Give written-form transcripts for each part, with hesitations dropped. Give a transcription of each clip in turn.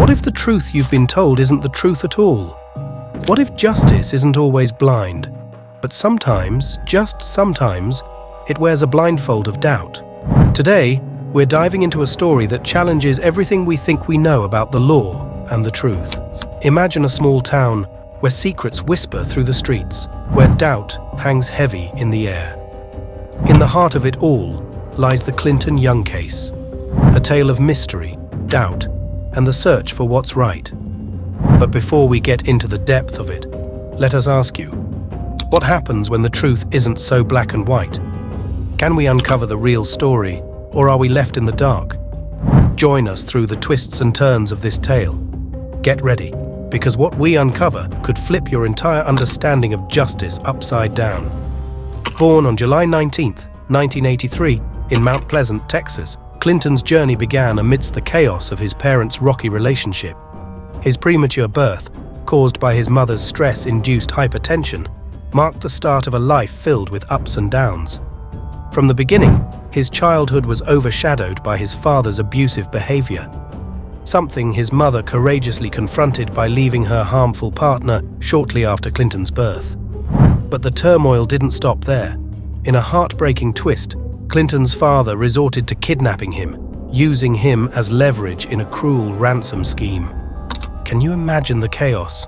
What if the truth you've been told isn't the truth at all? What if justice isn't always blind, but sometimes, just sometimes, it wears a blindfold of doubt? Today, we're diving into a story that challenges everything we think we know about the law and the truth. Imagine a small town where secrets whisper through the streets, where doubt hangs heavy in the air. In the heart of it all lies the Clinton Young case, a tale of mystery, doubt, and the search for what's right. But before we get into the depth of it, let us ask you, what happens when the truth isn't so black and white? Can we uncover the real story, or are we left in the dark? Join us through the twists and turns of this tale. Get ready, because what we uncover could flip your entire understanding of justice upside down. Born on July 19th, 1983, in Mount Pleasant, Texas, Clinton's journey began amidst the chaos of his parents' rocky relationship. His premature birth, caused by his mother's stress-induced hypertension, marked the start of a life filled with ups and downs. From the beginning, his childhood was overshadowed by his father's abusive behavior, something his mother courageously confronted by leaving her harmful partner shortly after Clinton's birth. But the turmoil didn't stop there. In a heartbreaking twist, Clinton's father resorted to kidnapping him, using him as leverage in a cruel ransom scheme. Can you imagine the chaos?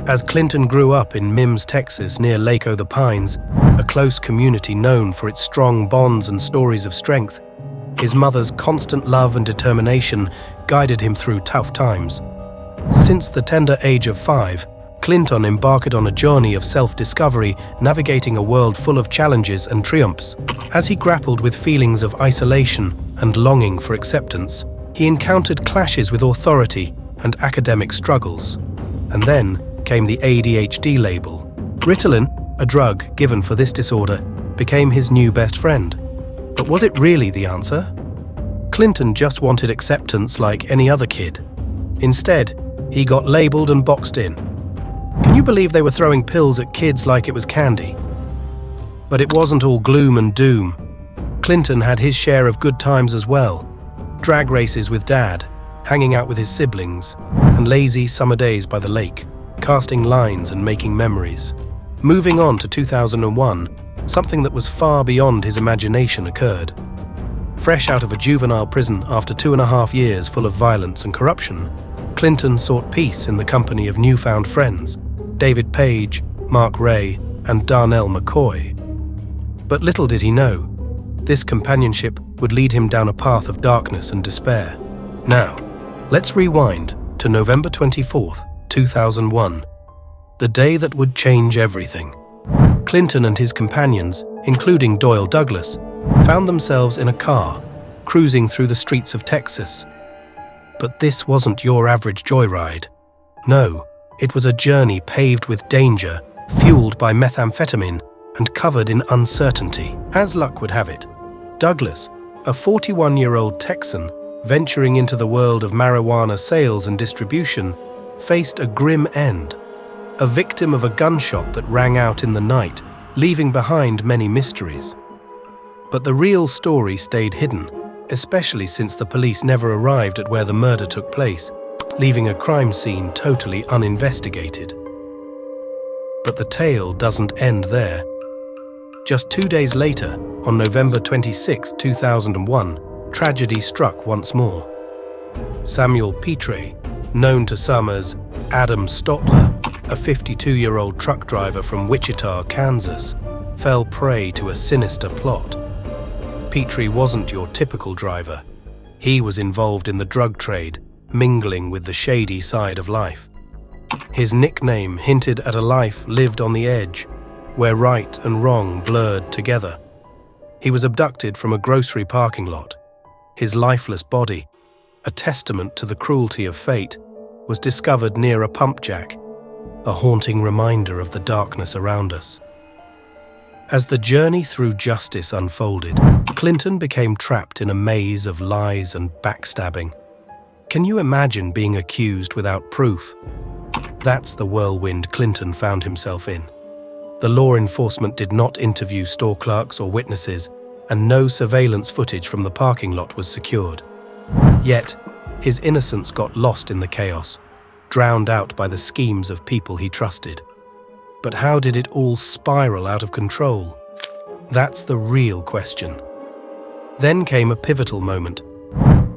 As Clinton grew up in Mims, Texas, near Lake O' the Pines, a close community known for its strong bonds and stories of strength, his mother's constant love and determination guided him through tough times. Since the tender age of 5, Clinton embarked on a journey of self-discovery, navigating a world full of challenges and triumphs. As he grappled with feelings of isolation and longing for acceptance, he encountered clashes with authority and academic struggles. And then came the ADHD label. Ritalin, a drug given for this disorder, became his new best friend. But was it really the answer? Clinton just wanted acceptance like any other kid. Instead, he got labeled and boxed in. Can you believe they were throwing pills at kids like it was candy? But it wasn't all gloom and doom. Clinton had his share of good times as well. Drag races with Dad, hanging out with his siblings, and lazy summer days by the lake, casting lines and making memories. Moving on to 2001, something that was far beyond his imagination occurred. Fresh out of a juvenile prison after 2.5 years full of violence and corruption, Clinton sought peace in the company of newfound friends, David Page, Mark Ray, and Darnell McCoy. But little did he know, this companionship would lead him down a path of darkness and despair. Now, let's rewind to November 24th, 2001, the day that would change everything. Clinton and his companions, including Doyle Douglas, found themselves in a car, cruising through the streets of Texas. But this wasn't your average joyride. No, it was a journey paved with danger, fueled by methamphetamine, and covered in uncertainty. As luck would have it, Douglas, a 41-year-old Texan venturing into the world of marijuana sales and distribution, faced a grim end. A victim of a gunshot that rang out in the night, leaving behind many mysteries. But the real story stayed hidden, especially since the police never arrived at where the murder took place, leaving a crime scene totally uninvestigated. But the tale doesn't end there. Just 2 days later, on November 26, 2001, tragedy struck once more. Samuel Petre, known to some as Adam Stotler, a 52-year-old truck driver from Wichita, Kansas, fell prey to a sinister plot. Petre wasn't your typical driver. He was involved in the drug trade, mingling with the shady side of life. His nickname hinted at a life lived on the edge, where right and wrong blurred together. He was abducted from a grocery parking lot. His lifeless body, a testament to the cruelty of fate, was discovered near a pump jack, a haunting reminder of the darkness around us. As the journey through justice unfolded, Clinton became trapped in a maze of lies and backstabbing. Can you imagine being accused without proof? That's the whirlwind Clinton found himself in. The law enforcement did not interview store clerks or witnesses, and no surveillance footage from the parking lot was secured. Yet, His innocence got lost in the chaos, drowned out by the schemes of people he trusted. But how did it all spiral out of control? That's the real question. Then came a pivotal moment.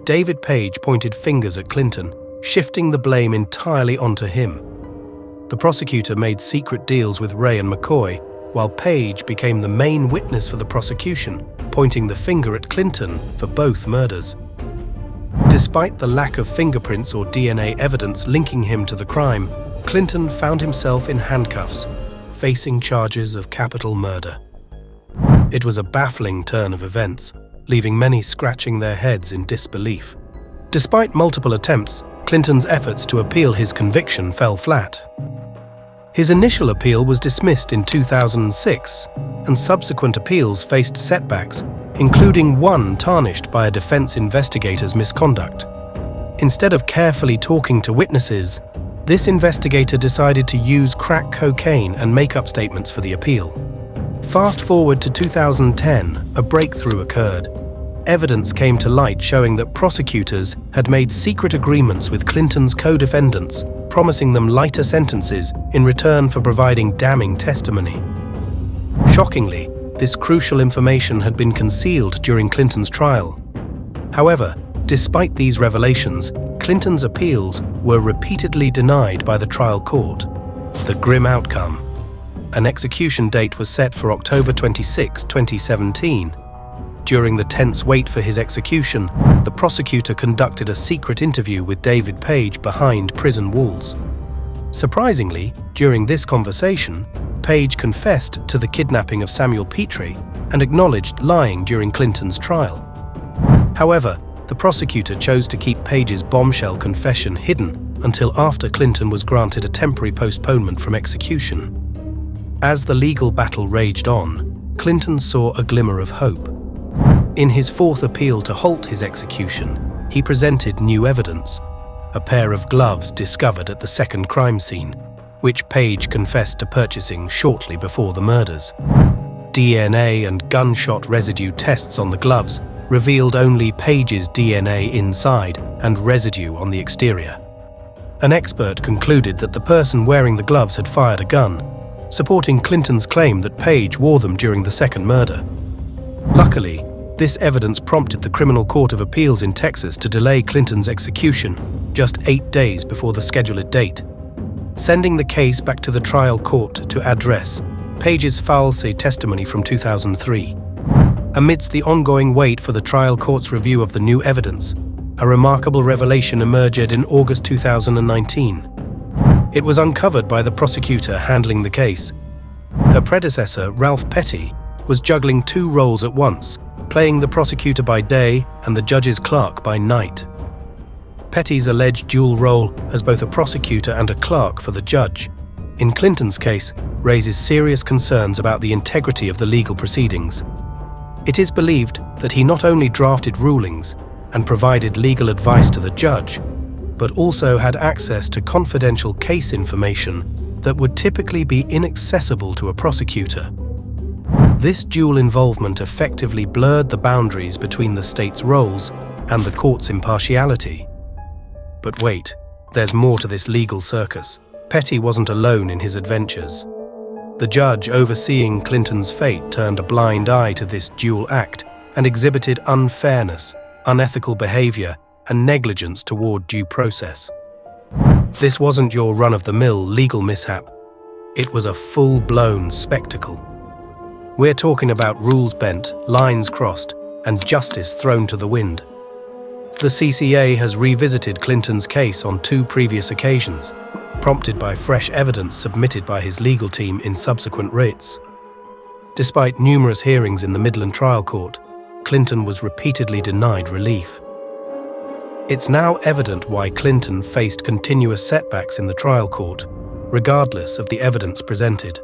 David Page pointed fingers at Clinton, shifting the blame entirely onto him. The prosecutor made secret deals with Ray and McCoy, while Page became the main witness for the prosecution, pointing the finger at Clinton for both murders. Despite the lack of fingerprints or DNA evidence linking him to the crime, Clinton found himself in handcuffs, facing charges of capital murder. It was a baffling turn of events, leaving many scratching their heads in disbelief. Despite multiple attempts, Clinton's efforts to appeal his conviction fell flat. His initial appeal was dismissed in 2006, and subsequent appeals faced setbacks, including one tarnished by a defense investigator's misconduct. Instead of carefully talking to witnesses, this investigator decided to use crack cocaine and make up statements for the appeal. Fast forward to 2010, a breakthrough occurred. Evidence came to light showing that prosecutors had made secret agreements with Clinton's co-defendants, promising them lighter sentences in return for providing damning testimony. Shockingly, this crucial information had been concealed during Clinton's trial. However, despite these revelations, Clinton's appeals were repeatedly denied by the trial court. The grim outcome. An execution date was set for October 26, 2017. During the tense wait for his execution, the prosecutor conducted a secret interview with David Page behind prison walls. Surprisingly, during this conversation, Page confessed to the kidnapping of Samuel Petrie and acknowledged lying during Clinton's trial. However, the prosecutor chose to keep Page's bombshell confession hidden until after Clinton was granted a temporary postponement from execution. As the legal battle raged on, Clinton saw a glimmer of hope. In his fourth appeal to halt his execution, he presented new evidence: a pair of gloves discovered at the second crime scene, which Page confessed to purchasing shortly before the murders. DNA and gunshot residue tests on the gloves revealed only Page's DNA inside and residue on the exterior. An expert concluded that the person wearing the gloves had fired a gun, supporting Clinton's claim that Page wore them during the second murder. Luckily, this evidence prompted the Criminal Court of Appeals in Texas to delay Clinton's execution just 8 days before the scheduled date, sending the case back to the trial court to address Page's false testimony from 2003. Amidst the ongoing wait for the trial court's review of the new evidence, a remarkable revelation emerged in August 2019. It was uncovered by the prosecutor handling the case. Her predecessor, Ralph Petty, was juggling two roles at once, playing the prosecutor by day and the judge's clerk by night. Petty's alleged dual role as both a prosecutor and a clerk for the judge, in Clinton's case, raises serious concerns about the integrity of the legal proceedings. It is believed that he not only drafted rulings and provided legal advice to the judge, but also had access to confidential case information that would typically be inaccessible to a prosecutor. This dual involvement effectively blurred the boundaries between the state's roles and the court's impartiality. But wait, there's more to this legal circus. Petty wasn't alone in his adventures. The judge overseeing Clinton's fate turned a blind eye to this dual act and exhibited unfairness, unethical behavior, and negligence toward due process. This wasn't your run-of-the-mill legal mishap. It was a full-blown spectacle. We're talking about rules bent, lines crossed, and justice thrown to the wind. The CCA has revisited Clinton's case on 2 previous occasions, prompted by fresh evidence submitted by his legal team in subsequent writs. Despite numerous hearings in the Midland Trial Court, Clinton was repeatedly denied relief. It's now evident why Clinton faced continuous setbacks in the trial court, regardless of the evidence presented.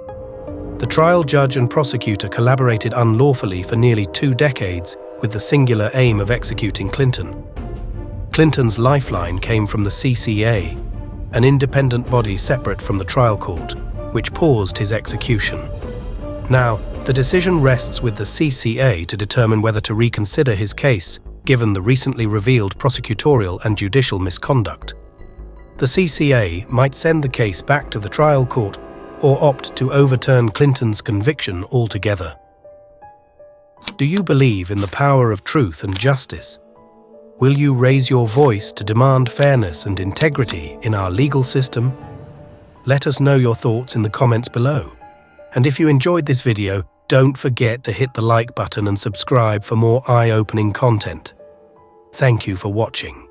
The trial judge and prosecutor collaborated unlawfully for nearly 2 decades with the singular aim of executing Clinton. Clinton's lifeline came from the CCA, an independent body separate from the trial court, which paused his execution. Now, the decision rests with the CCA to determine whether to reconsider his case given the recently revealed prosecutorial and judicial misconduct. The CCA might send the case back to the trial court or opt to overturn Clinton's conviction altogether. Do you believe in the power of truth and justice? Will you raise your voice to demand fairness and integrity in our legal system? Let us know your thoughts in the comments below. And if you enjoyed this video, don't forget to hit the like button and subscribe for more eye-opening content. Thank you for watching.